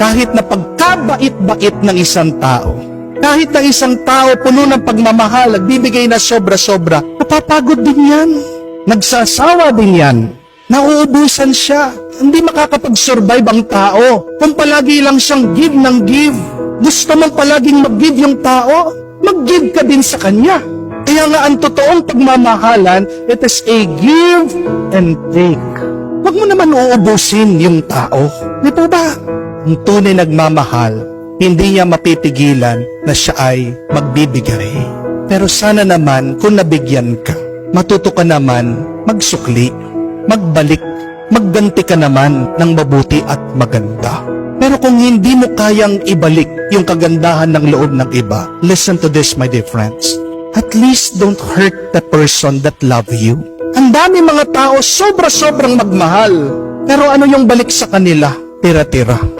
Kahit na pagkabait-bait ng isang tao, kahit na isang tao puno ng pagmamahal, nagbibigay na sobra-sobra, napapagod din yan. Nagsasawa din yan. Nauubusan siya. Hindi makakapag-survive ang tao kung palagi lang siyang give ng give. Gusto mong palaging mag-give yung tao, mag-give ka din sa kanya. Kaya nga ang totoong pagmamahalan, it is a give and take. Huwag mo naman uubusin yung tao. Di po ba? Ang tunay nagmamahal, hindi niya mapipigilan na siya ay magbibigay. Pero sana naman kung nabigyan ka, matuto ka naman magsukli, magbalik, magganti ka naman ng mabuti at maganda. Pero kung hindi mo kayang ibalik yung kagandahan ng loob ng iba, listen to this, my dear friends. At least don't hurt the person that love you. Ang dami mga tao sobra-sobrang magmahal. Pero ano yung balik sa kanila? Tira-tira.